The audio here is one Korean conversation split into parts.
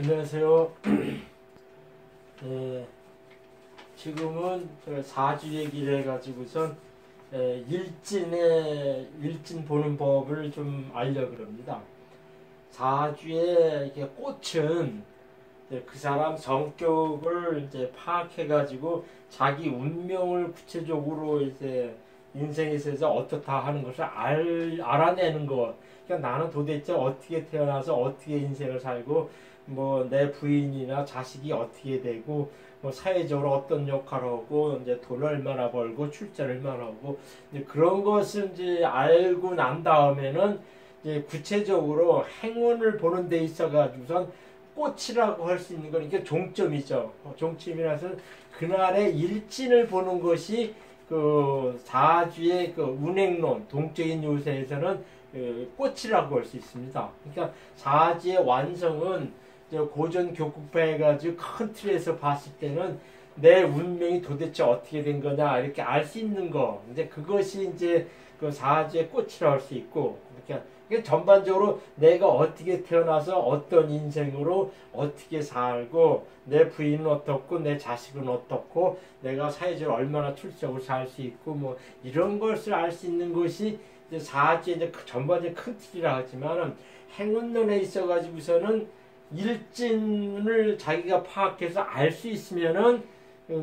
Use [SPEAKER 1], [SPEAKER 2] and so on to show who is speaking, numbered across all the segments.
[SPEAKER 1] 안녕하세요. 지금은 사주 얘기를 해가지고선 일진 보는 법을 좀 알려고 합니다. 사주의 이렇게 꽃은 그 사람 성격을 이제 파악해가지고 자기 운명을 구체적으로 이제 인생에 있어서 어떻다 하는 것을 알아내는 것. 그러니까 나는 도대체 어떻게 태어나서 어떻게 인생을 살고 뭐 내 부인이나 자식이 어떻게 되고 뭐 사회적으로 어떤 역할을 하고 이제 돈을 얼마나 벌고 출자를 얼마나 하고 이제 그런 것을 이제 알고 난 다음에는 이제 구체적으로 행운을 보는 데 있어 가지고선 꽃이라고 할 수 있는 거니까 종점이죠. 종점이라서 그날의 일진을 보는 것이 그 사주의 그 운행론 동적인 요새에서는 꽃이라고 할 수 있습니다. 그러니까 사주의 완성은 고전 교국파 해가지고 큰 틀에서 봤을 때는 내 운명이 도대체 어떻게 된 거냐 이렇게 알 수 있는 거. 이제 그것이 이제 그 사주의 꽃이라고 할 수 있고, 그러니까 전반적으로 내가 어떻게 태어나서 어떤 인생으로 어떻게 살고 내 부인은 어떻고 내 자식은 어떻고 내가 사회적으로 얼마나 출세적으로 살 수 있고 뭐 이런 것을 알 수 있는 것이 이제 사주의 이제 전반적인 큰 틀이라 하지만은 행운론에 있어 가지고서는 일진을 자기가 파악해서 알 수 있으면은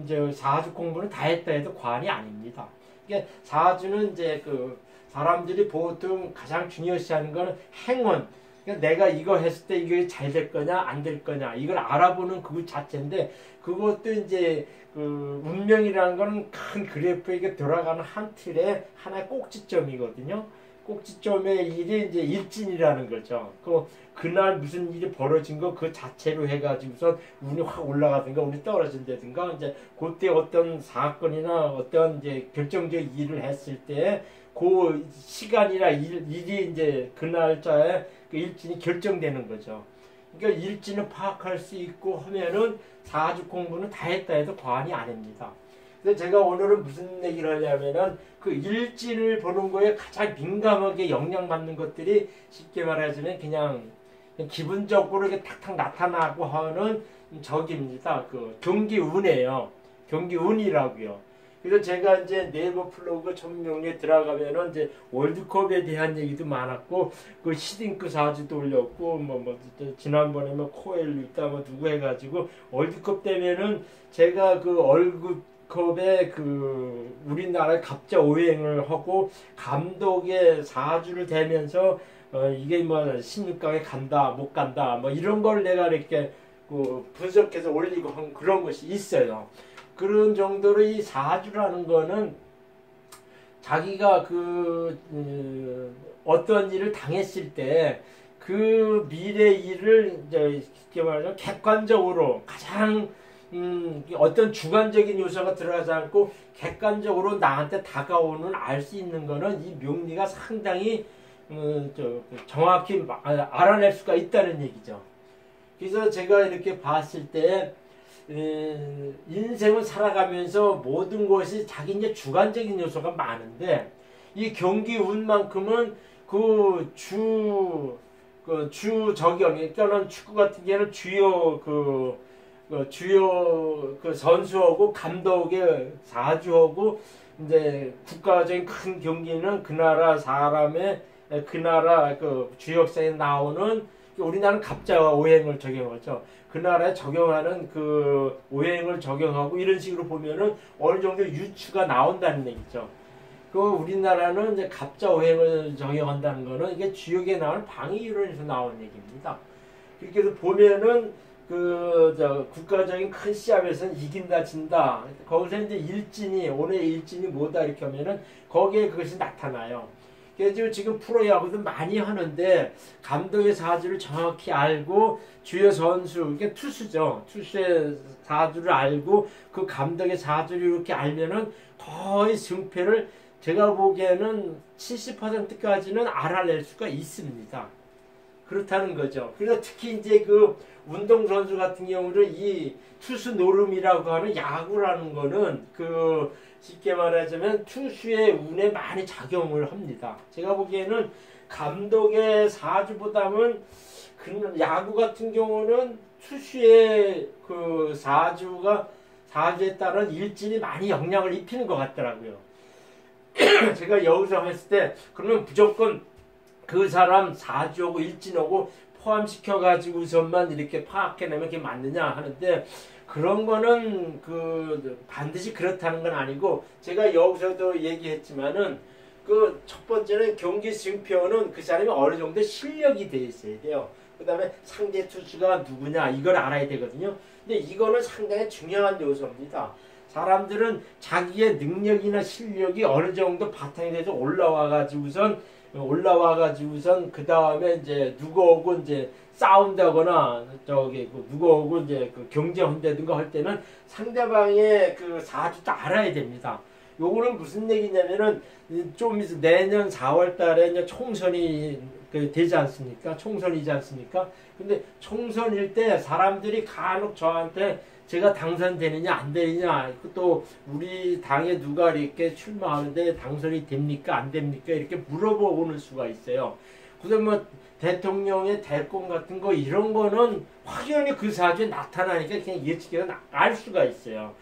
[SPEAKER 1] 이제 사주 공부는 다 했다 해도 과언이 아닙니다. 그러니까 사주는 이제 그 사람들이 보통 가장 중요시하는 거는 행운. 그러니까 내가 이거 했을 때 이게 잘 될 거냐 안 될 거냐 이걸 알아보는 그 자체인데 그것도 이제 그 운명이라는 거는 큰 그래프에 돌아가는 한 틀의 하나의 꼭지점이거든요. 꼭지점의 일이 이제 일진이라는 거죠. 그날 무슨 일이 벌어진 거 그 자체로 해가지고서 운이 확 올라가든가 운이 떨어진다든가 이제 그때 어떤 사건이나 어떤 이제 결정적 일을 했을 때 그 시간이나 일이 이제 그 날짜에 그 일진이 결정되는 거죠. 그러니까 일진을 파악할 수 있고 하면은 사주 공부는 다 했다 해도 과언이 아닙니다. 그래서 제가 오늘은 무슨 얘기를 하냐면은 그 일진을 보는 거에 가장 민감하게 영향받는 것들이 쉽게 말하자면 그냥 기분적으로 이렇게 탁탁 나타나고 하는 적입니다. 그 경기운이에요. 경기운이라고요. 그래서 제가 이제 네이버 플로그 전명에 들어가면은 이제 월드컵에 대한 얘기도 많았고 그 시딩크 사주도 올렸고 뭐 지난번에 뭐 코엘류 있다 뭐 누구 해가지고 월드컵 때면은 제가 그 월드컵에 그 우리나라 갑자 오행을 하고 감독의 사주를 대면서 이게 뭐 16강에 간다 못 간다 뭐 이런 걸 내가 이렇게 그 분석해서 올리고 한 그런 것이 있어요. 그런 정도로 이 사주라는 거는 자기가 어떤 일을 당했을 때 그 미래 일을 이제 쉽게 말하면 객관적으로 가장 어떤 주관적인 요소가 들어가지 않고 객관적으로 나한테 다가오는 알 수 있는 거는 이 명리가 상당히 정확히 알아낼 수가 있다는 얘기죠. 그래서 제가 이렇게 봤을 때 인생을 살아가면서 모든 것이 자기 이제 주관적인 요소가 많은데 이 경기운만큼은 주 적용, 그러니까 축구 같은 경우는 주요 선수하고 감독의 사주하고 이제 국가적인 큰 경기는 그 나라 사람의 그 나라 그 주역사에 나오는 우리나라는 갑자와 오행을 적용하죠. 그 나라에 적용하는 그 오행을 적용하고 이런 식으로 보면은 어느 정도 유추가 나온다는 얘기죠. 그 우리나라는 이제 갑자 오행을 적용한다는 거는 이게 주역에 나오는 방위이론에서 나온 얘기입니다. 그렇게 해서 보면은 국가적인 큰 시합에서는 이긴다 진다. 거기서 이제 일진이 오늘 일진이 뭐다 이렇게 하면은 거기에 그것이 나타나요. 그래서 지금 프로야구도 많이 하는데 감독의 사주를 정확히 알고 주요 선수, 이게 투수죠. 투수의 사주를 알고 그 감독의 사주를 이렇게 알면은 거의 승패를 제가 보기에는 70%까지는 알아낼 수가 있습니다. 그렇다는 거죠. 그래서 특히 이제 그 운동선수 같은 경우는 이 투수 노름이라고 하는 야구라는 거는 쉽게 말하자면 투수의 운에 많이 작용을 합니다. 제가 보기에는 감독의 사주보다는 야구 같은 경우는 투수의 그 사주에 따른 일진이 많이 영향을 입히는 것 같더라고요. 제가 여기서 했을 때 그러면 무조건 그 사람 사주하고 일진하고 포함시켜 가지고서만 이렇게 파악해내면 그게 맞느냐 하는데, 그런 거는 그 반드시 그렇다는 건 아니고, 제가 여기서도 얘기했지만은 그 첫 번째는 경기 승표는 그 사람이 어느 정도 실력이 돼 있어야 돼요. 그 다음에 상대 투수가 누구냐 이걸 알아야 되거든요. 근데 이거는 상당히 중요한 요소입니다. 사람들은 자기의 능력이나 실력이 어느 정도 바탕이 돼서 올라와 가지고선 그 다음에 이제 누구하고 이제 싸운다거나 누구하고 이제 그 경쟁한다든가 할 때는 상대방의 그 사주도 알아야 됩니다. 요거는 무슨 얘기냐면은 좀 내년 4월 달에 이제 총선이 되지 않습니까? 총선이지 않습니까? 근데 총선일 때 사람들이 간혹 저한테 제가 당선되느냐 안 되느냐, 또 우리 당에 누가 이렇게 출마하는데 당선이 됩니까 안 됩니까 이렇게 물어보는 수가 있어요. 그래서 뭐 대통령의 대권 같은 거 이런 거는 확연히 그 사주에 나타나니까 그냥 예측해서 알 수가 있어요.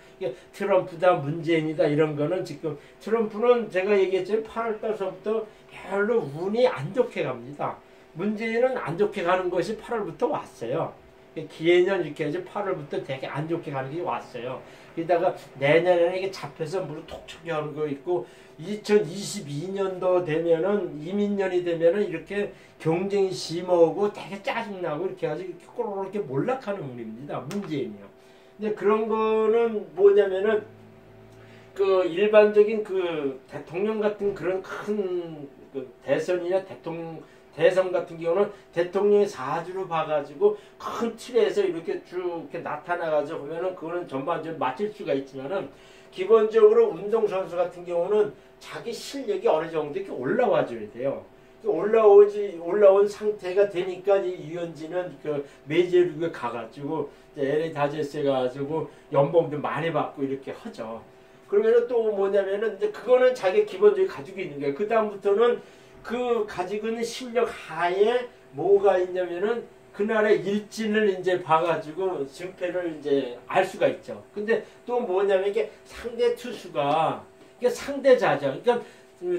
[SPEAKER 1] 트럼프다 문재인이다 이런 거는 지금 트럼프는 제가 얘기했지만 8월 달서부터 별로 운이 안 좋게 갑니다. 문재인은 안 좋게 가는 것이 8월부터 왔어요. 기해년 이렇게 해서 8월부터 되게 안 좋게 가는 게 왔어요. 그러다가 내년에는 이게 잡혀서 무릎 톡 튀게 하는 거 있고, 2022년도 되면은 이민년이 되면은 이렇게 경쟁이 심하고 되게 짜증나고 이렇게 해가지고 이렇게 꼬르륵 이렇게 몰락하는 운입니다. 문재인이요. 근데 그런 거는 뭐냐면은 그 일반적인 그 대통령 같은 그런 큰 그 대선이나 대선 같은 경우는 대통령의 사주를 봐가지고 큰 틀에서 이렇게 쭉 이렇게 나타나가지고 보면은 그거는 전반적으로 맞출 수가 있지만은, 기본적으로 운동선수 같은 경우는 자기 실력이 어느 정도 이렇게 올라와줘야 돼요. 올라온 상태가 되니까 이 유현진은 그 메이저리그에 가가지고 LA 다저스에 가가지고 연봉도 많이 받고 이렇게 하죠. 그러면은 또 뭐냐면은 이제 그거는 자기 기본적으로 가지고 있는 거예요. 그 다음부터는 그 가지고 있는 실력 하에 뭐가 있냐면은 그날의 일진을 이제 봐가지고 승패를 이제 알 수가 있죠. 근데 또 뭐냐면 이게 상대 투수가 이게 상대자죠. 그러니까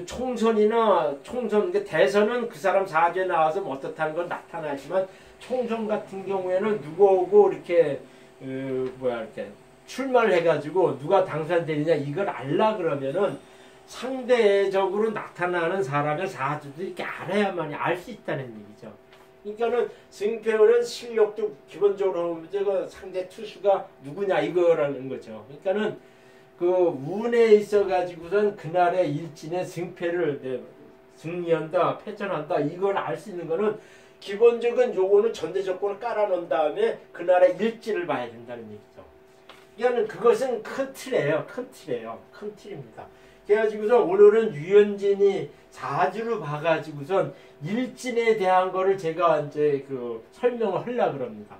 [SPEAKER 1] 총선, 그러니까 대선은 그 사람 사주에 나와서 뭐 어떻다는 건 나타나지만, 총선 같은 경우에는 누구하고 이렇게 이렇게 출마를 해가지고 누가 당선되느냐 이걸 알라 그러면은 상대적으로 나타나는 사람의 사주도 이렇게 알아야만이 알 수 있다는 얘기죠. 그러니까는 승패는 실력도 기본적으로 그 상대 투수가 누구냐 이거라는 거죠. 그러니까는 그 운에 있어 가지고선 그날의 일진의 승패를 승리한다, 패전한다 이걸 알 수 있는 거는 기본적인 요거는 전제 조건을 깔아놓은 다음에 그날의 일진을 봐야 된다는 얘기죠. 이거는 그것은 큰 틀이에요. 큰 틀입니다. 그래가지고서 오늘은 유현진이 사주를 봐가지고선 일진에 대한 거를 제가 이제 그 설명을 하려고 합니다.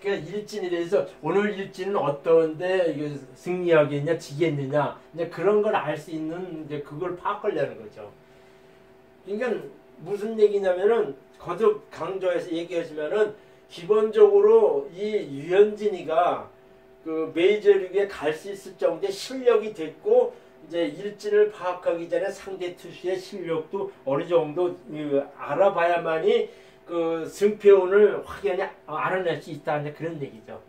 [SPEAKER 1] 그러니까 일진에 대해서 오늘 일진은 어떤데 이게 승리하겠냐 지겠느냐 이제 그런 걸 알 수 있는 이제 그걸 파악하려는 거죠. 그러니까 무슨 얘기냐면은 거듭 강조해서 얘기하시면은 기본적으로 이 유현진이가 그 메이저리그에 갈 수 있을 정도의 실력이 됐고, 이제 일진을 파악하기 전에 상대 투수의 실력도 어느 정도 알아봐야만이 그 승패운을 확연히 알아낼 수 있다는 그런 얘기죠.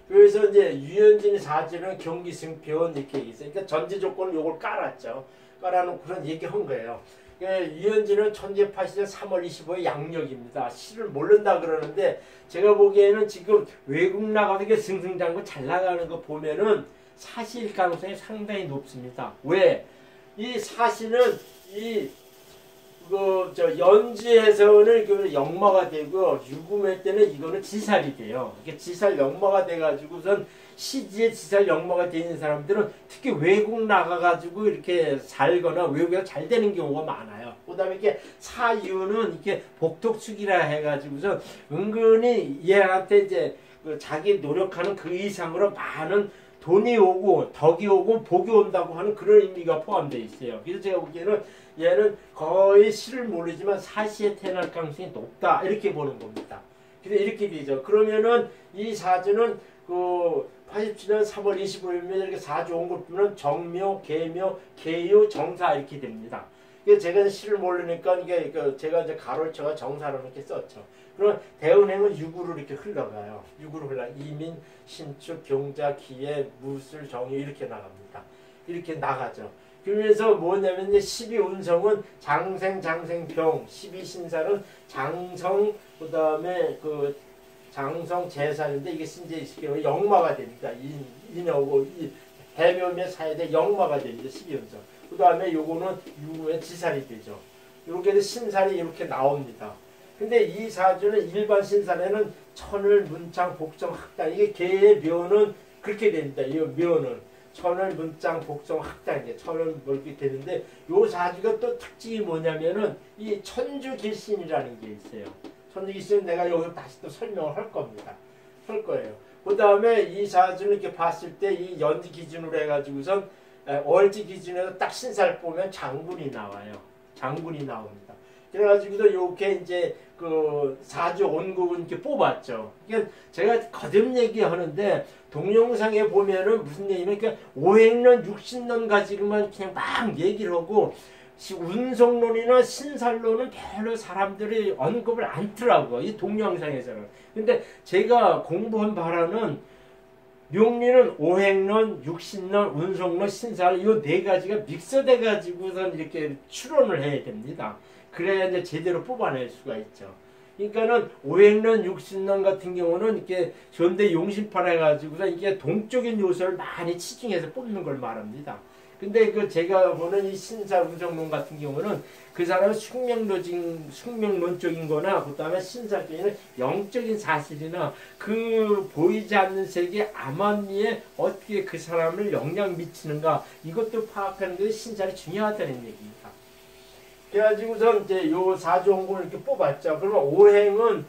[SPEAKER 1] 그래서 이제 유현진 사주는 경기 승패운 이렇게 있어요. 그러니까 전제 조건을 요걸 깔았죠. 깔아놓고 그런 얘기한 거예요. 유현진은 1980년 3월 25일 양력입니다. 시를 모른다 그러는데, 제가 보기에는 지금 외국 나가서 이게 승승장구 잘 나가는 거 보면은 사실 가능성이 상당히 높습니다. 왜? 이 사실은 연지에서는 역마가 되고 유금회 때는 이거는 지살이 돼요. 이게 지살 역마가 돼가지고선 시지에 지살 역마가 되는 사람들은 특히 외국 나가가지고 이렇게 살거나 외국에 잘 되는 경우가 많아요. 그 다음에 이렇게 사유는 이렇게 복덕축이라 해가지고서 은근히 얘한테 이제 자기 노력하는 그 이상으로 많은 돈이 오고 덕이 오고 복이 온다고 하는 그런 의미가 포함되어 있어요. 그래서 제가 보기에는 얘는 거의 시를 모르지만 사시에 태어날 가능성이 높다 이렇게 보는 겁니다. 근데 이렇게 되죠. 그러면은 이 사주는 그 87년 3월 25일이면 이렇게 사주 온 걸 보면 정묘, 계묘, 계유, 정사 이렇게 됩니다. 그래서 제가 시를 모르니까 이게 제가 이제 가로쳐가 정사로 이렇게 썼죠. 그러면 대운행은 육으로 이렇게 흘러가요. 육으로 흘러 이민, 신축, 경자, 기해, 무술, 정유 이렇게 나갑니다. 이렇게 나가죠. 그러면서 뭐냐면 이제 12운성은 장생, 장생병, 12신사는 장성, 그 다음에 그 장성 재산인데 이게 이제 역마가 됩니다. 인하고 이 해묘의 사이에 역마가 됩니다. 12운성. 그 다음에 요거는 유의 지살이 되죠. 이렇게 해서 신살이 이렇게 나옵니다. 근데 이 사주는 일반 신살에는 천을, 문창, 복성, 학당 이게 개의 묘는 그렇게 됩니다. 이 묘는 천을, 문창, 복성, 학당 이게 천을 이렇게 되는데 요 사주가 또 특징이 뭐냐면은 이 천주길신이라는 게 있어요. 천주길신은 내가 여기서 다시 또 설명을 할 겁니다. 할 거예요. 그 다음에 이 사주는 이렇게 봤을 때 이 연지 기준으로 해가지고선 월지 기준에서 딱 신살 보면 장군이 나와요. 장군이 나옵니다. 그래가지고도 요렇게 이제 그 사주 온국은 이렇게 뽑았죠. 그러니까 제가 거듭 얘기하는데 동영상에 보면은 무슨 얘기냐면 그러니까 오행론, 육신론 가지고만 그냥 막 얘기를 하고 운성론이나 신살론은 별로 사람들이 언급을 안 하더라고. 이 동영상에서는. 근데 제가 공부한 바라는 명리는 오행론, 육신론, 운성론, 신살 이 네 가지가 믹서돼 가지고선 이렇게 추론을 해야 됩니다. 그래야 이제 제대로 뽑아낼 수가 있죠. 그러니까는 오행론, 육신론 같은 경우는 이렇게 현대 용신판 해가지고서 이게 동적인 요소를 많이 치중해서 뽑는 걸 말합니다. 근데 그 제가 보는 이 신사 운성론 같은 경우는 그 사람은 숙명론적인 거나 그 다음에 신사적인 영적인 사실이나 그 보이지 않는 세계 암암리에 어떻게 그 사람을 영향 미치는가 이것도 파악하는 게 신살이 중요하다는 얘기입니다. 그래가지고서 이제 요 사주원군을 이렇게 뽑았죠. 그러면 오행은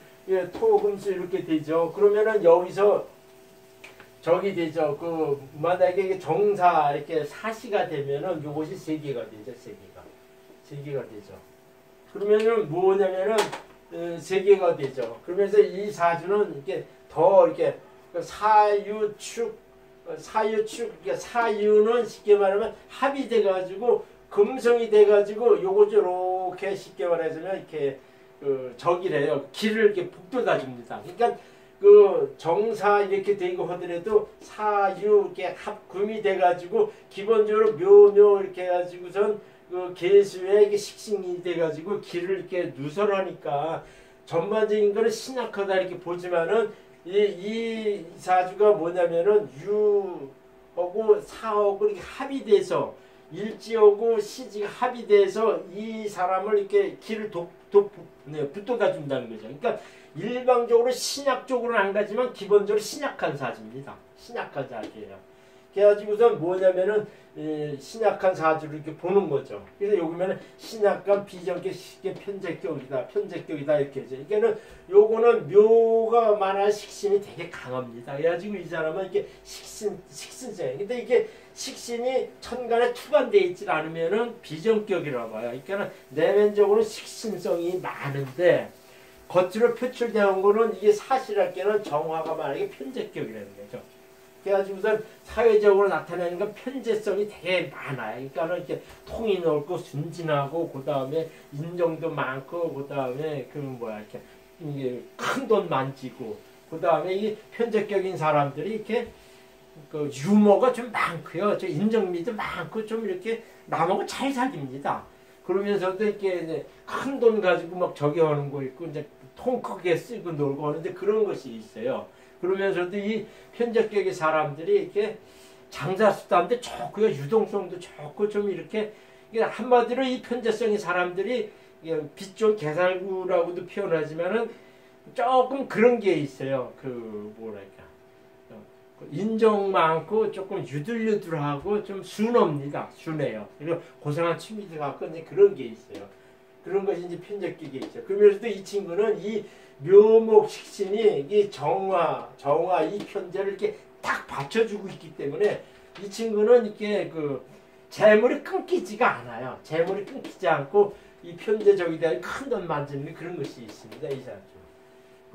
[SPEAKER 1] 토금수 이렇게 되죠. 그러면은 여기서 저기 되죠. 그 만약에 정사 이렇게 사시가 되면은 요것이 세 개가 되죠. 세 개가 되죠. 그러면은 뭐냐면은 세 개가 되죠. 그러면서 이 사주는 이렇게 더 이렇게 사유축 그러니까 사유는 쉽게 말하면 합이 돼가지고 금성이 돼가지고 요거 이렇게 쉽게 말하자면 이렇게 적이래요. 길을 이렇게 북돋아 줍니다. 그러니까 그 정사 이렇게 되고 하더라도 사유 이렇게 합금이 돼가지고 기본적으로 묘묘 이렇게 해가지고선 그 개수에 이게 식신이 돼가지고 길을 이렇게 누설하니까 전반적인 거는 신약하다 이렇게 보지만은 이 사주가 뭐냐면은 유하고 사하고 이렇게 합이 돼서 일지하고 시지가 합의돼서 이 사람을 이렇게 길을 붙돋아 준다는 거죠. 그러니까 일방적으로 신약적으로는 안 가지만 기본적으로 신약한 사주입니다. 신약한 사주예요. 그래가지고선 뭐냐면은 신약한 사주를 이렇게 보는 거죠. 그래서 여기면은 신약한 비정격 편제격이다, 편제격이다 이렇게 하죠. 그러니까는 요거는 묘가 많아 식신이 되게 강합니다. 그래가지고 이 사람은 이렇게 식신생. 근데 이게 식신이 천간에 투관되어 있지 않으면은 비정격이라고 봐요. 그러니까는 내면적으로 식신성이 많은데 겉으로 표출되는 거는 이게 사실할게는 정화가 만약에 편제격이라는 거죠. 그래가지고선 사회적으로 나타내는 건 편제성이 되게 많아요. 그러니까는 이렇게 통이 넓고 순진하고 그 다음에 인정도 많고 그 다음에 그 뭐야 이렇게 큰 돈 만지고 그 다음에 이 편제격인 사람들이 이렇게 그 유머가 좀 많고요. 저 인정미도 많고 좀 이렇게 남하고 잘 사깁니다. 그러면서도 이렇게 큰 돈 가지고 막 저기 하는 거 있고 이제 통 크게 쓰고 놀고 하는데 그런 것이 있어요. 그러면서도 이 편적격의 사람들이 이렇게 장사수단도 좋고요. 유동성도 좋고 좀 이렇게 한마디로 이 편제성의 사람들이 빛 좋은 개살구라고도 표현하지만은 조금 그런 게 있어요. 그 뭐랄까 인정 많고 조금 유들유들하고 좀 순합니다. 순해요. 그리고 고상한 취미도 갖고 이제 그런 게 있어요. 그런 것이 이제 편적격이 있죠. 그러면서도 이 친구는 이 묘목 식신이 이 정화 이 편제를 이렇게 딱 받쳐주고 있기 때문에 이 친구는 이렇게 그 재물이 끊기지가 않아요. 재물이 끊기지 않고 이 편제적이 대한 큰 돈 만지는 그런 것이 있습니다. 이 사주.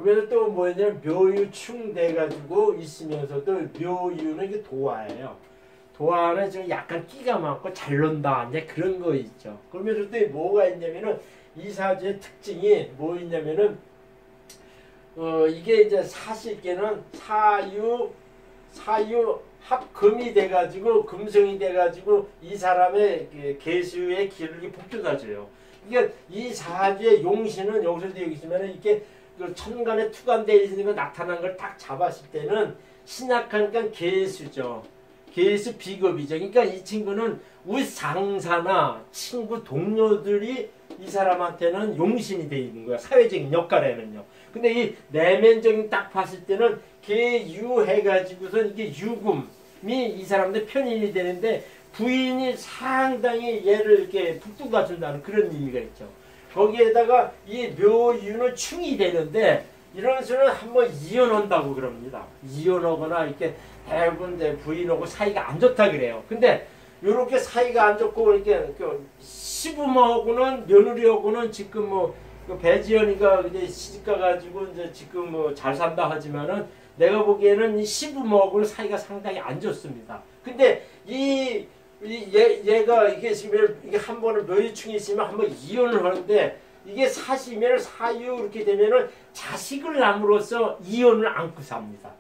[SPEAKER 1] 그러면서 또 뭐냐면 묘유충 돼가지고 있으면서도 묘유는 이게 도화예요. 도화는 좀 약간 끼가 많고 잘 논다 이제 그런 거 있죠. 그러면서 또 뭐가 있냐면은 이 사주의 특징이 뭐 있냐면은 이게 이제 사실께는 사유 합금이 돼가지고 금성이 돼가지고 이 사람의 계수의 길을 북돋아줘요. 그러니까 이 사주의 용신은 여기서 되어 있으면 이렇게 그 천간에 투관되어 있는 거 나타난 걸 딱 잡았을 때는 신약하니까 계수죠. 계수 비겁이죠. 그러니까 이 친구는 우리 상사나 친구 동료들이 이 사람한테는 용신이 되어 있는 거야. 사회적인 역할에는요. 근데 이 내면적인 딱 봤을 때는 계유해가지고선 이게 유금이 이 사람들 편인이 되는데 부인이 상당히 얘를 이렇게 북돋아 준다는 그런 의미가 있죠. 거기에다가 이 묘유는 충이 되는데 이런 수는 한번 이혼한다고 그럽니다. 이혼하거나 이렇게 대부분 부인하고 사이가 안 좋다 그래요. 근데 요렇게 사이가 안 좋고 이렇게 시부모하고는 며느리하고는 지금 뭐 배지연이가 이제 시집가 가지고 이제 지금 뭐 잘 산다 하지만은 내가 보기에는 이 시부모하고는 사이가 상당히 안 좋습니다. 근데 얘가 이게 지금 이게 한 번은 묘유충이 있으면 한 번 이혼을 하는데 이게 사시면 사유 이렇게 되면은 자식을 남으로써 이혼을 안고 삽니다.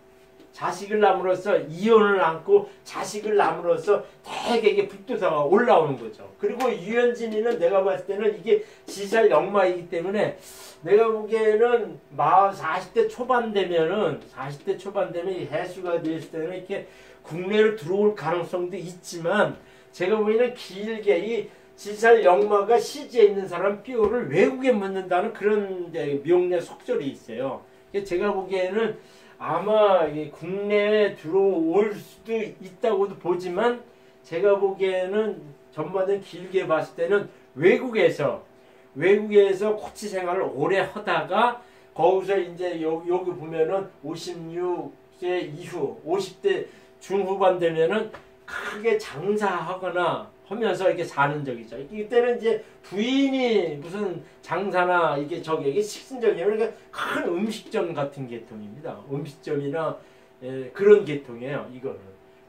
[SPEAKER 1] 자식을 남으로써 이혼을 안고 자식을 남으로써 되게 이게 북돋아가 올라오는 거죠. 그리고 유현진이는 내가 봤을 때는 이게 지살 역마이기 때문에 내가 보기에는 40대 초반 되면은 40대 초반 되면 이 해수가 됐을 때는 이렇게 국내로 들어올 가능성도 있지만 제가 보기에는 길게 이 지살 역마가 시지에 있는 사람 뼈를 외국에 묻는다는 그런 명례 속설이 있어요. 제가 보기에는 아마 국내에 들어올 수도 있다고도 보지만 제가 보기에는 전반적으로 길게 봤을 때는 외국에서 코치 생활을 오래 하다가 거기서 이제 여기 보면은 56세 이후 50대 중후반 되면은 크게 장사하거나 하면서 이렇게 사는 적이죠. 이때는 이제 부인이 무슨 장사나 이게 식신적이에요. 그러니까 큰 음식점 같은 계통입니다. 음식점이나 그런 계통이에요. 이거는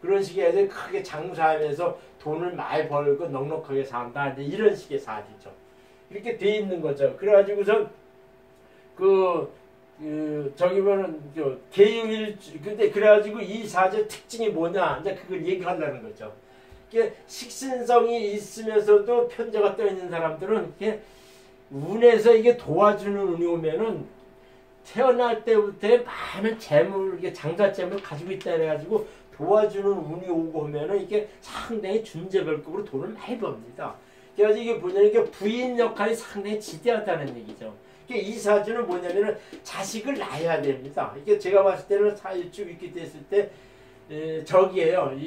[SPEAKER 1] 그런 식의 애들 크게 장사하면서 돈을 많이 벌고 넉넉하게 산다. 이제 이런 식의 사주죠. 이렇게 돼 있는 거죠. 그래가지고선 저기 보면 계유일주 근데 그래가지고 이 사주의 특징이 뭐냐 이제 그걸 얘기하려는 거죠. 식신성이 있으면서도 편제가 떠 있는 사람들은 이렇게 운에서 이게 도와주는 운이 오면은 태어날 때부터 많은 재물, 이게 장자재물 가지고 있다 해가지고 도와주는 운이 오고 하면은 이게 상당히 준재별급으로 돈을 많이 법니다. 그래서 이게 뭐냐면 이게 부인 역할이 상당히 지대하다는 얘기죠. 이 사주는 뭐냐면은 자식을 낳아야 됩니다. 이게 제가 봤을 때는 사유축 이렇게 됐을 때 저기에요.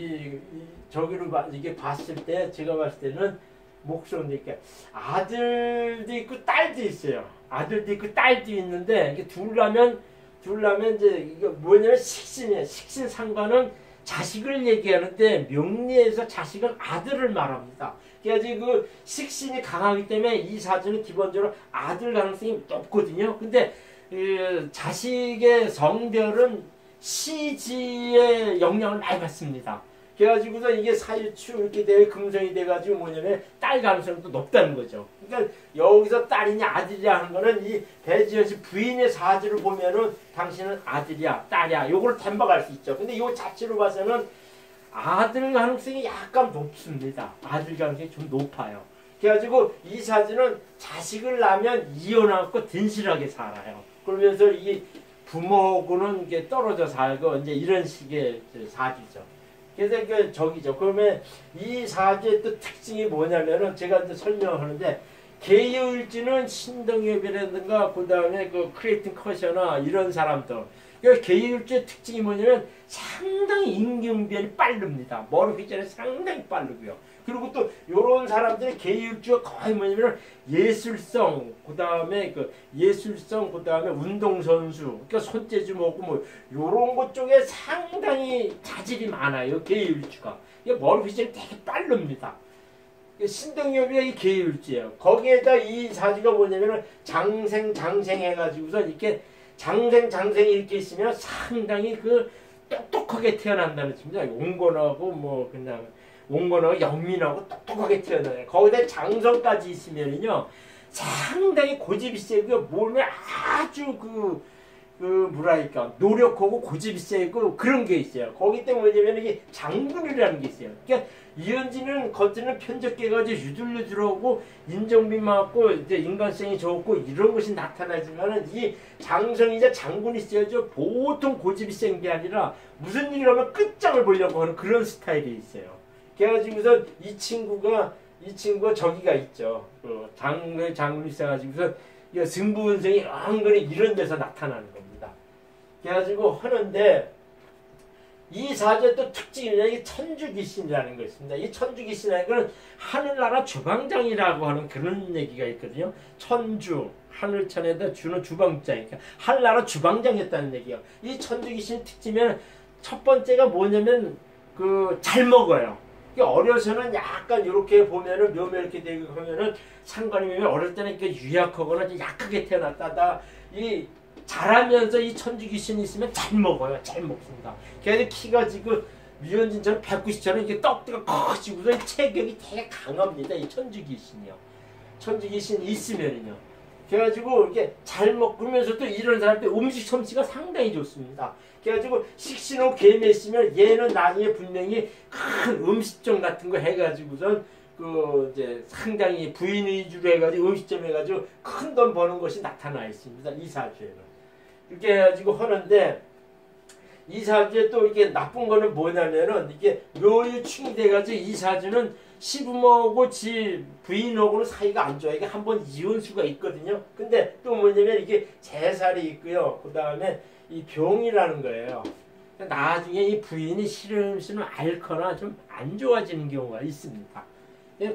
[SPEAKER 1] 저기로 이게 봤을 때 제가 봤을 때는 목소리니까 아들도 있고 딸도 있어요. 아들도 있고 딸도 있는데 이게 둘라면 이제 이거 뭐냐면 식신이에요. 식신 상관은 자식을 얘기하는데 명리에서 자식은 아들을 말합니다. 그래서 그 식신이 강하기 때문에 이 사주는 기본적으로 아들 가능성이 높거든요. 근데 자식의 성별은 시지의 영향을 많이 받습니다. 그래가지고서 이게 사유축 이렇게 돼 금성이 돼가지고 뭐냐면 딸 가능성도 높다는 거죠. 그러니까 여기서 딸이냐 아들이냐 하는 거는 이 배지연 씨 부인의 사주를 보면은 당신은 아들이야 딸이야 요걸 템박할 수 있죠. 근데 요 자체로 봐서는 아들 가능성이 약간 높습니다. 아들 가능성이 좀 높아요. 그래가지고 이 사주는 자식을 낳으면 이혼하고 든실하게 살아요. 그러면서 이 부모하고는 이게 떨어져 살고 이제 이런 식의 사주죠. 그래서 저기죠. 그러면 이 사주의 또 특징이 뭐냐면은 제가 이제 설명하는데 계유일주는 신동엽이라든가 그 다음에 크리에이팅 커셔나 이런 사람들. 계유일주의 특징이 뭐냐면 상당히 임경변이 빠릅니다. 머리 휘전에 상당히 빠르고요. 그리고 또 요런 사람들의 계유일주가 거의 뭐냐면 예술성, 그 다음에 운동선수, 그러니까 손재주 먹고 뭐 요런 것 쪽에 상당히 자질이 많아요. 계유일주가. 머리 휘전이 되게 빠릅니다. 신동엽이 계유일주예요. 거기에다 이 사주가 뭐냐면 장생 해가지고서 이렇게 장생이 이렇게 있으면 상당히 그 똑똑하게 태어난다는 뜻입니다. 온건하고 뭐 그냥 온건하고 영민하고 똑똑하게 태어나요. 거기다 장성까지 있으면요 상당히 고집이 세고 몸에 아주 뭐랄까 노력하고 고집이 세고 그런 게 있어요. 거기 때문에 뭐냐면 이게 장군이라는 게 있어요. 그러니까 이현진은 겉으로는 편적해가지고 유들유들하고 인정비 많고 이제 인간성이 좋고 이런 것이 나타나지만은 이 장성이자 장군이 있어야죠. 보통 고집이 센 게 아니라 무슨 일을 하면 끝장을 보려고 하는 그런 스타일이 있어요. 그래가지고서 이 친구가 저기가 있죠. 장군이 있어가지고서 승부운성이 은근히 이런 데서 나타나는 겁니다. 그래가지고 하는데 이 사주의 또 특징이 이게 천주귀신이라는 것이 있습니다. 이 천주귀신이라는 것은 하늘나라 주방장이라고 하는 그런 얘기가 있거든요. 천주, 하늘천에다 주는 주방장이니까 하늘나라 주방장이었다는 얘기예요. 이 천주귀신 특징은 첫 번째가 뭐냐면 잘 먹어요. 어려서는 약간 이렇게 보면은 묘면 이렇게 되고 하면은 상관이면 어릴 때는 이렇게 유약하거나 약하게 태어났다가 이 자라면서 이 천주귀신이 있으면 잘 먹어요. 잘 먹습니다. 걔들 키가 지금 류현진처럼 190처럼 이렇게 떡대가 커지고서 체격이 되게 강합니다. 이 천주귀신이요. 천주귀신이 있으면요. 그래가지고 이렇게 잘 먹으면서도 이런 사람들 음식 솜씨가 상당히 좋습니다. 그래가지고 식신호 개미 있으면 얘는 나중에 분명히 큰 음식점 같은 거 해가지고선 이제 상당히 부인 위주로 해가지고 음식점 해가지고 큰 돈 버는 것이 나타나 있습니다. 이 사주에는. 이렇게 해가지고 하는데 이 사주에 또 이게 나쁜 거는 뭐냐면은 이게 묘유충이 돼가지고 이 사주는 시부모하고 지 부인하고는 사이가 안 좋아요. 이게 한번 이혼수가 있거든요. 근데 또 뭐냐면 이게 재살이 있고요. 그 다음에 이 병이라는 거예요. 나중에 이 부인이 시름시름 앓거나 좀 안 좋아지는 경우가 있습니다.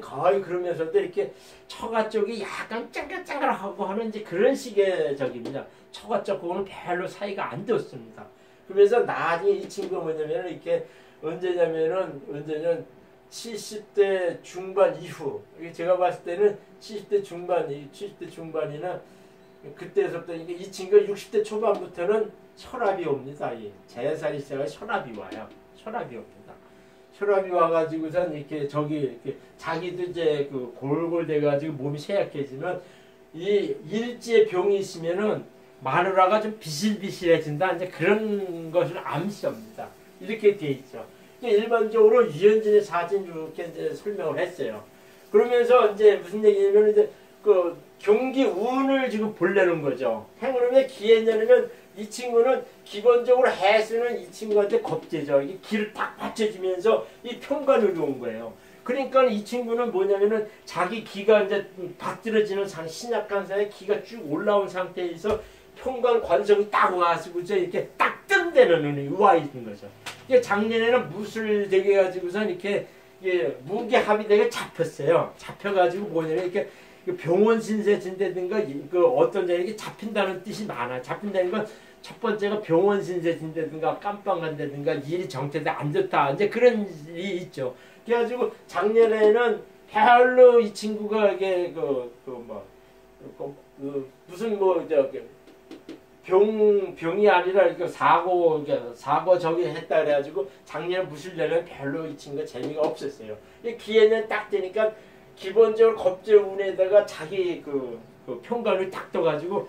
[SPEAKER 1] 거의 그러면서도 이렇게 처가 쪽이 약간 짱글짱글하고 하는 이제 그런 식의 적입니다. 처가 쪽하고는 별로 사이가 안 좋습니다. 그러면서 나중에 이 친구가 뭐냐면 이렇게 언제냐면 70대 중반 이후 제가 봤을 때는 70대 중반이나 그때서부터 이 친구가 60대 초반부터는 혈압이 옵니다. 재살이 있어가 혈압이 와요. 혈압이 옵니다. 혈압이 와가지고선 이렇게 자기도 이제 골골 돼가지고 몸이 쇠약해지면 이 일지에 병이 있으면은 마누라가 좀 비실비실해진다. 이제 그런 것을 암시합니다. 이렇게 돼 있죠. 일반적으로 유현진의 사진 이렇게 이제 설명을 했어요. 그러면서 이제 무슨 얘기냐면 이제 경기 운을 지금 보려는 거죠. 행운의 기해냐면 이 친구는 기본적으로 해수는 이 친구한테 겁재죠. 이 기를 딱 받쳐주면서 이 평관으로 온 거예요. 그러니까 이 친구는 뭐냐면은 자기 기가 이제 받들어지는 신약한 사이에 기가 쭉 올라온 상태에서 평관 관성이 딱 와가지고 이렇게 딱 뜬다는 운이 와 있는 거죠. 이게 작년에는 무술 되게 가지고선 이렇게 무게합이 되게 잡혔어요. 잡혀가지고 뭐냐면 이렇게 병원 신세 진다든가 어떤 자에 이렇게 잡힌다는 뜻이 많아. 잡힌다는 건 첫 번째가 병원 신세 진다든가 깜빵 간다든가 일이 정체돼 안 좋다. 이제 그런 일이 있죠. 그래가지고 작년에는 별로 이 친구가 이게 무슨 병이 아니라 사고 저기 했다 그래가지고 작년에 무술년에 별로 이 친구가 재미가 없었어요. 기회는 딱 되니까 기본적으로 겁재운에다가 자기 평관을 딱 떠가지고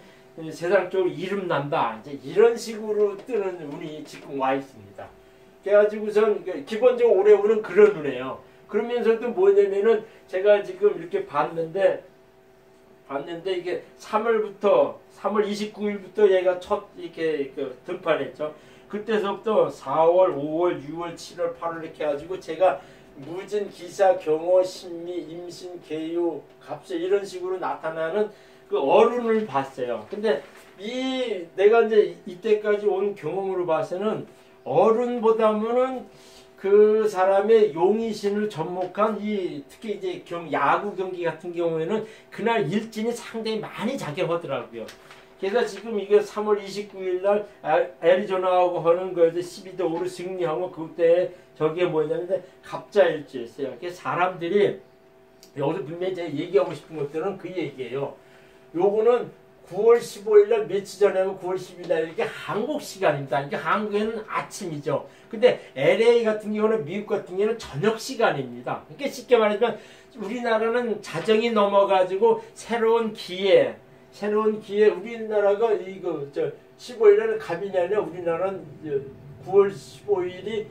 [SPEAKER 1] 세상적으로 이름 난다. 이제 이런 식으로 뜨는 운이 지금 와 있습니다. 그래가지고선 기본적으로 올해 운은 그런 운이에요. 그러면서도 뭐냐면은 제가 지금 이렇게 봤는데 이게 3월 29일부터 얘가 첫 이렇게 등판했죠. 그때서부터 4월, 5월, 6월, 7월, 8월 이렇게 해가지고 제가 무진, 기사, 경호, 신미, 임신, 계유, 갑세 이런 식으로 나타나는 어른을 봤어요. 근데 내가 이제 이때까지 온 경험으로 봐서는 어른보다는 그 사람의 용의신을 접목한 특히 이제 야구 경기 같은 경우에는 그날 일진이 상당히 많이 작용하더라고요. 그래서 지금 이게 3월 29일 날 애리조나하고 하는 거에서 12대 5로 승리하고 그때 저게 뭐냐면 갑자일주였어요. 그래서 사람들이 여기서 분명히 제가 얘기하고 싶은 것들은 그 얘기예요. 요거는 9월 15일 날 며칠 전에 9월 10일 날 이게 한국 시간입니다. 이게 한국에는 아침이죠. 근데 LA 같은 경우는 미국 같은 경우는 저녁 시간입니다. 그러니까 쉽게 말하면 우리나라는 자정이 넘어가지고 새로운 기회 우리나라가 이거 15일 날은 갑이냐 아니라 우리나라는 9월 15일이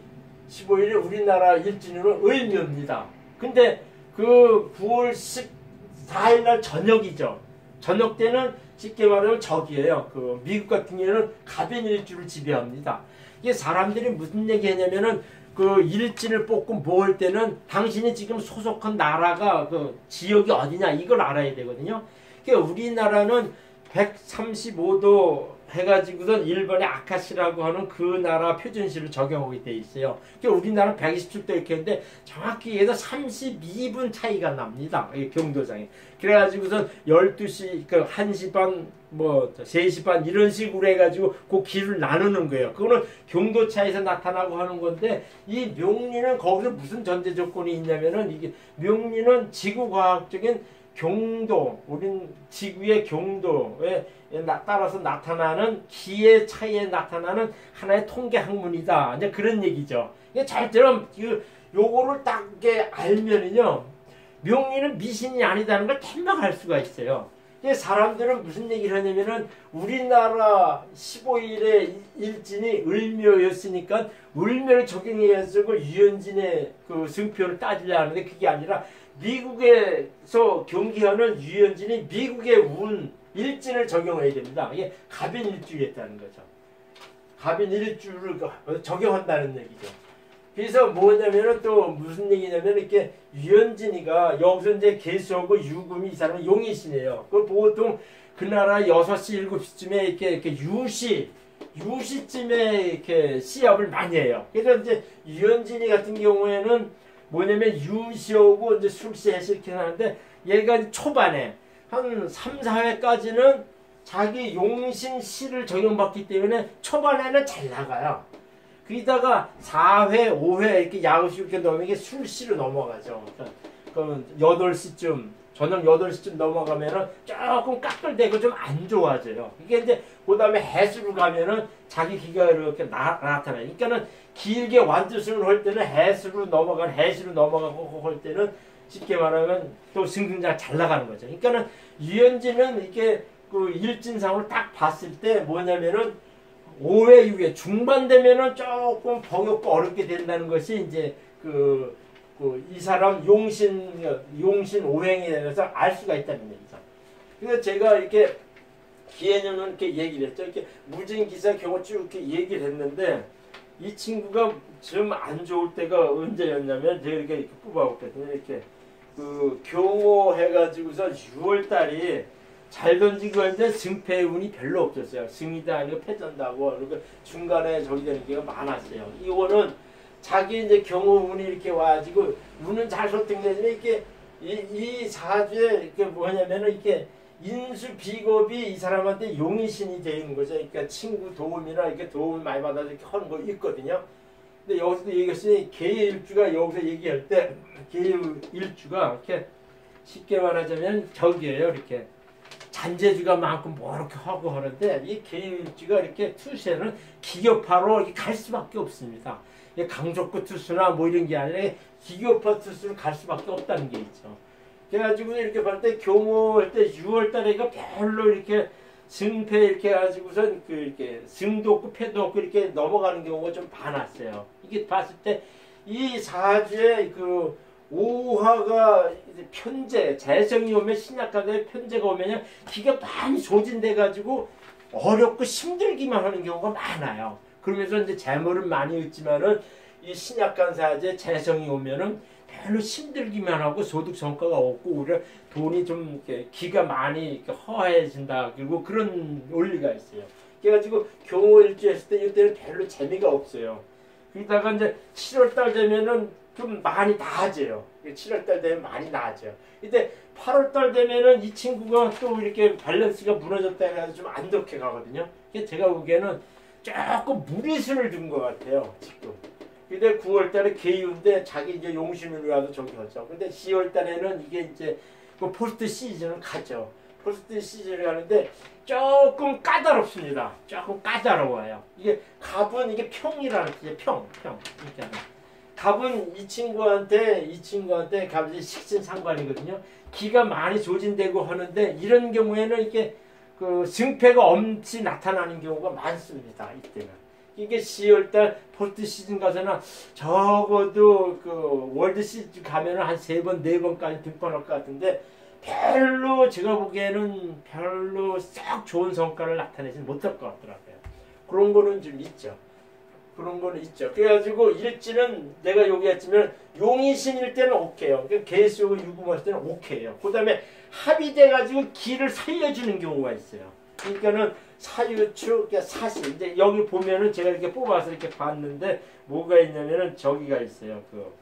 [SPEAKER 1] 우리나라 일진으로 을묘입니다. 근데 그 9월 14일 날 저녁이죠. 저녁 때는 쉽게 말하면 적이에요. 그 미국 같은 경우는 갑인 일주를 지배합니다. 이게 사람들이 무슨 얘기하냐면은 그 일진을 뽑고 모을 때는 당신이 지금 소속한 나라가 그 지역이 어디냐 이걸 알아야 되거든요. 그러니까 우리나라는 135도 해가지고선 일본의 아카시라고 하는 그 나라 표준시를 적용하게 돼 있어요. 그러니까 우리나라는 127도 이렇게 했는데 정확히 얘도 32분 차이가 납니다. 경도장에. 그래가지고선 12시, 그 1시 반, 3시 반 이런 식으로 해가지고 그 길을 나누는 거예요. 그거는 경도차에서 나타나고 하는 건데 이 명리는 거기서 무슨 전제 조건이 있냐면은 이게 명리는 지구과학적인 경도, 우린 지구의 경도에 따라서 나타나는 기의 차이에 나타나는 하나의 통계 학문이다. 이제 그런 얘기죠. 잘처럼 요거를 딱 알면은요, 명리는 미신이 아니다는 걸 täm박할 수가 있어요. 사람들은 무슨 얘기를 하냐면은 우리나라 15일의 일진이 을묘였으니까 을묘를 적용해가지고 유현진의 그 승표를 따지려 하는데 그게 아니라 미국에서 경기하는 유현진이 미국의 운 일진을 적용해야 됩니다. 이게 갑인 일주였다는 거죠. 갑인 일주를 적용한다는 얘기죠. 그래서 뭐냐면은 또 무슨 얘기냐면 이렇게 유현진이가 여기서 이제 개수하고 유금이 이 사람은 용이시네요. 그 보통 그 나라 6시 7시쯤에 이렇게 유시쯤에 이렇게 시합을 많이 해요. 그래서 이제 유현진이 같은 경우에는 뭐냐면 유시하고 이제 술시 해시 이렇게 하는데 얘가 초반에 한 3, 4회까지는 자기 용신 시를 적용받기 때문에 초반에는 잘 나가요. 그러다가 4회, 5회 이렇게 야구시 이렇게 넘으면 이게 술시로 넘어가죠. 그럼 8시쯤, 저녁 8시쯤 넘어가면은 조금 깎을대고 좀 안 좋아져요. 이게 이제 그 다음에 해수로 가면은 자기 기가 이렇게 나타나요. 그러니까는 길게 완주승을 할 때는 해수로 넘어가고 할 때는 쉽게 말하면 또 승승장 잘 나가는 거죠. 그러니까는 유현진은 이렇게 그 일진상으로 딱 봤을 때 뭐냐면은 5회, 6회 중반 되면은 조금 버겁고 어렵게 된다는 것이 이제 이 사람 용신 오행에 대해서 알 수가 있다는 얘기죠. 그래서 제가 이렇게 기해년은 이렇게 얘기를 했죠. 이렇게 무진기사 경우 쭉 이렇게 얘기를 했는데 이 친구가 좀 안 좋을 때가 언제였냐면 제가 이렇게 뽑아봤거든요. 이렇게 경호 해가지고서 6월 달이 잘 던지고 했는데 승패의 운이 별로 없었어요. 승리도 아니고 패전다고 그리고 중간에 저기 되는 게가 많았어요. 이거는 자기 이제 경호 운이 이렇게 와가지고 운은 잘 설득되지만 이렇게 이 사주에 이렇게 뭐냐면은 이렇게 인수 비겁이 이 사람한테 용의신이 되는 거죠. 그러니까 친구 도움이나 이렇게 도움을 많이 받아서 이렇게 하는 거 있거든요. 근데 여기서도 얘기했으니 개일주가 여기서 얘기할 때 개일주가 이렇게 쉽게 말하자면 적이에요. 이렇게 잔재주가 많고 뭐 이렇게 하고 하는데 이 개일주가 이렇게 투수에는 기교파로 이렇게 갈 수밖에 없습니다. 강족구 투수나 뭐 이런 게 아니라 기교파 투수로 갈 수밖에 없다는 게 있죠. 그래가지고 이렇게 볼 때 경호할 때 6월달에 이거 별로 이렇게 승패 이렇게 해가지고선 이렇게 승도 없고 패도 없고 이렇게 넘어가는 경우가 좀 많았어요. 이게 봤을 때 이 사주에 오화가 편재, 재성이 오면 신약가에 편재가 오면 기가 많이 소진돼가지고 어렵고 힘들기만 하는 경우가 많아요. 그러면서 이제 재물은 많이 있지만은 이 신약간 사주에 재성이 오면은 별로 힘들기만 하고 소득 성과가 없고 오히려 돈이 좀 이렇게 기가 많이 이렇게 허해진다. 그리고 그런 원리가 있어요. 그래가지고 경호일주 했을 때 이때는 별로 재미가 없어요. 그러다가 이제 7월달 되면은 좀 많이 나아져요. 7월달 되면 많이 나아져요. 근데 8월달 되면은 이 친구가 또 이렇게 밸런스가 무너졌다 해서 좀 안 좋게 가거든요. 제가 보기에는 조금 무리수를 둔 것 같아요. 지금. 근데 9월달에 개유인데 자기 이제 용신을 위해서 저기 하죠. 근데 10월달에는 이게 이제 포스트 시즌을 가죠. 포스트 시즌을 하는데 조금 까다롭습니다. 조금 까다로워요. 이게 갑은 이게 평이라는 뜻이에요. 평. 이렇게 하면. 갑은 이 친구한테 갑이 식신상관이거든요. 기가 많이 조진되고 하는데 이런 경우에는 이렇게 그 승패가 엄치 나타나는 경우가 많습니다. 이때는. 이게 10월달 포스트 시즌 가서는 적어도 그 월드 시즌 가면은 한 3번, 4번까지 등판할 것 같은데 별로 제가 보기에는 별로 썩 좋은 성과를 나타내지는 못할 것 같더라고요. 그런 거는 좀 있죠. 그래가지고 일지는 내가 여기 했지만 용이 신일 때는 오케이요. 개수고 유금할 때는 오케이요. 그 다음에 합의돼가지고 기를 살려주는 경우가 있어요. 그러니까는 사유축, 사시. 이제 여기 보면은 제가 이렇게 뽑아서 이렇게 봤는데 뭐가 있냐면은 저기가 있어요. 그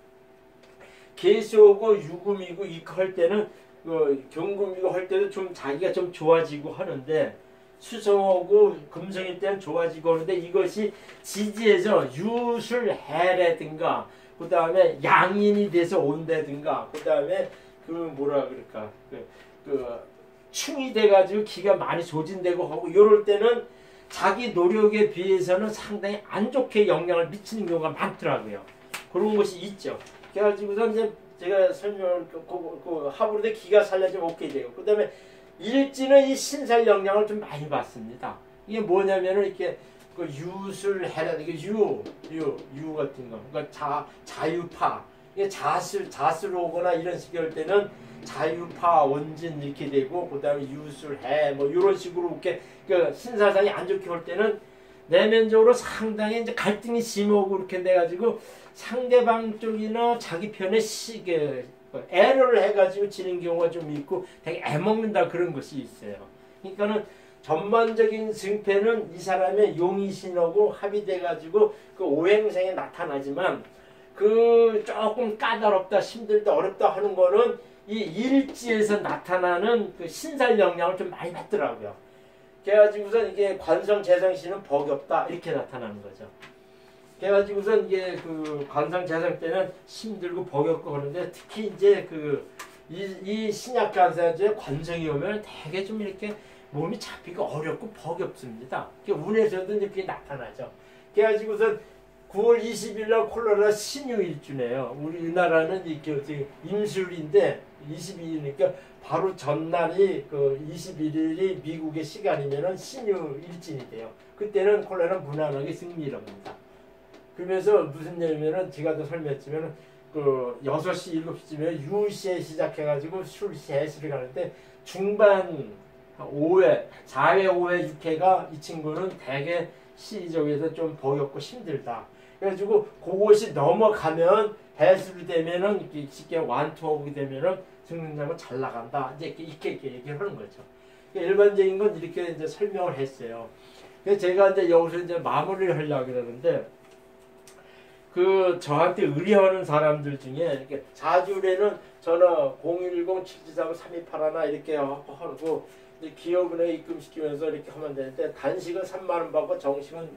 [SPEAKER 1] 개수고 유금이고 이거 할 때는 그 경금이고 할 때도 좀 자기가 좀 좋아지고 하는데 수성하고 금성일 때는 좋아지고 하는데 이것이 지지에서 유술해라든가 그 다음에 양인이 돼서 온다든가 그 다음에 그 뭐라 그럴까 그 충이 돼가지고 기가 많이 조진되고 하고 이럴 때는 자기 노력에 비해서는 상당히 안 좋게 영향을 미치는 경우가 많더라고요. 그런 것이 있죠. 그래가지고서 이제 제가 설명을 그 하부르데 기가 살려지면 오케이 되고 그 다음에 일지는 이 신살 영향을 좀 많이 받습니다. 이게 뭐냐면은 이렇게 그 유술해라 이게 유 같은 거 그러니까 자유파 이게 자수로 오거나 이런 식의 할 때는 자유파 원진 이렇게 되고 그 다음에 유술해 뭐 이런 식으로 이렇게 그 신사상이 안 좋게 올 때는 내면적으로 상당히 이제 갈등이 심하고 이렇게 돼가지고 상대방 쪽이나 자기 편에 애를 해가지고 지는 경우가 좀 있고 되게 애먹는다 그런 것이 있어요. 그러니까는 전반적인 승패는 이 사람의 용이 신하고 합의돼가지고 그 오행생에 나타나지만 그 조금 까다롭다 힘들다 어렵다 하는 거는 이 일지에서 나타나는 그 신살 영향을 좀 많이 받더라고요. 그래가지고선 이게 관성 재성신은 복이 없다 이렇게 나타나는 거죠. 그래가지고선 이게 그 관상 재성 때는 힘들고 복이 없고 그러는데 특히 이제 그 이 신약 관사제 관성이 오면 되게 좀 이렇게 몸이 잡히기 어렵고 복이 없습니다. 운에서도 이제 그게 나타나죠. 그래가지고선 9월 20일 날 콜로라 신유일주네요. 우리나라는 이렇게 임술인데 22일이니까 바로 전날이 그 21일이 미국의 시간이면은 신유일진이 돼요. 그때는 콜로라는 무난하게 승리랍니다. 그러면서 무슨 얘기냐면은 제가 또 설명했지만은 그 6시 7시쯤에 유시에 시작해가지고 술시에 가는데 중반 5회 4회 5회 6회가 이 친구는 되게 시적에서 좀 보였고 힘들다. 그래가지고 그것이 넘어가면 해수로 되면은 쉽게 완투하게 되면은 승승장구 잘 나간다. 이제 이렇게 얘기를 하는 거죠. 일반적인 건 이렇게 이제 설명을 했어요. 그래서 제가 이제 여기서 이제 마무리를 하려고 그러는데 그 저한테 의뢰하는 사람들 중에 이렇게 자주에는 전화 010-773-3281 이렇게 하고 기업은행에 입금시키면서 이렇게 하면 되는데 단식은 3만 원 받고 정식은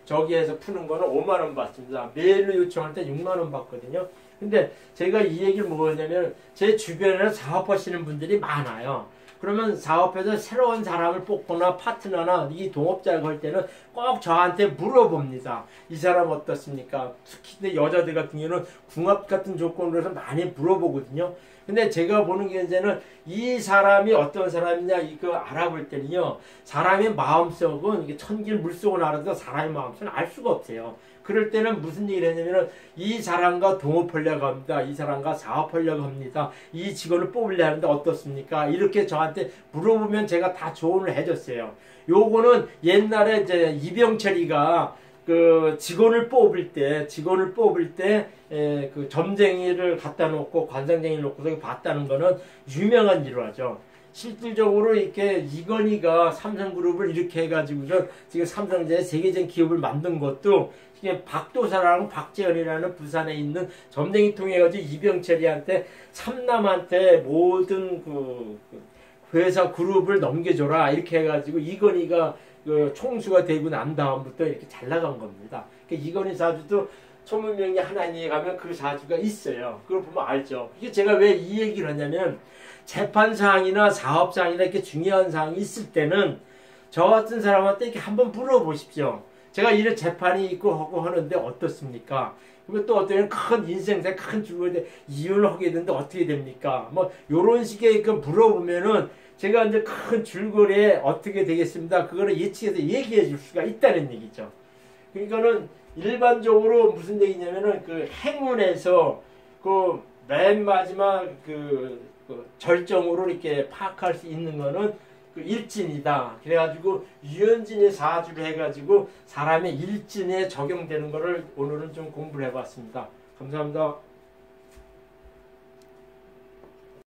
[SPEAKER 1] 저기에서 푸는 거는 5만 원 받습니다. 메일로 요청할 때 6만 원 받거든요. 근데 제가 이 얘기를 뭐였냐면 제 주변에는 사업하시는 분들이 많아요. 그러면 사업에서 새로운 사람을 뽑거나 파트너나 이 동업자를 걸 때는 꼭 저한테 물어봅니다. 이 사람 어떻습니까? 특히 여자들 같은 경우는 궁합 같은 조건으로 해서 많이 물어보거든요. 근데 제가 보는 게 이제는 이 사람이 어떤 사람이냐 이거 알아볼 때는요. 사람의 마음속은 이게 천길 물속을 알아도 사람의 마음속은 알 수가 없어요. 그럴 때는 무슨 얘기를 했냐면은 이 사람과 동업하려고 합니다. 이 사람과 사업하려고 합니다. 이 직원을 뽑으려고 하는데 어떻습니까? 이렇게 저한테 물어보면 제가 다 조언을 해줬어요. 요거는 옛날에 이제 이병철이가 그 직원을 뽑을 때 그 점쟁이를 갖다 놓고 관상쟁이를 놓고서 봤다는 거는 유명한 일화죠. 실질적으로 이렇게 이건희가 삼성그룹을 이렇게 해가지고서 지금 삼성전자 세계적인 기업을 만든 것도 이게 박도사라는 박재현이라는 부산에 있는 점쟁이 통해가지고 이병철이한테 삼남한테 모든 그 회사 그룹을 넘겨줘라 이렇게 해가지고 이건희가 그 총수가 되고 난 다음부터 이렇게 잘 나간 겁니다. 이건희 사주도 초문명리 하나님에 가면 그 사주가 있어요. 그걸 보면 알죠. 이게 제가 왜 이 얘기를 하냐면 재판사항이나 사업사항이나 이렇게 중요한 사항이 있을 때는 저 같은 사람한테 이렇게 한번 물어보십시오. 제가 이런 재판이 있고 하고 하는데 어떻습니까? 그리고 또 어떤 큰 인생사 큰 줄거리 이혼을 하게 되는데 어떻게 됩니까? 뭐 요런 식의 그 물어보면은 제가 이제 큰 줄거리에 어떻게 되겠습니다. 그거를 예측해서 얘기해 줄 수가 있다는 얘기죠. 그러니까는 일반적으로 무슨 얘기냐면은 그 행운에서 그 맨 마지막 그 절정으로 이렇게 파악할 수 있는 거는 그 일진이다. 그래가지고 유현진의 사주를 해가지고 사람의 일진에 적용되는 거를 오늘은 좀 공부를 해봤습니다. 감사합니다.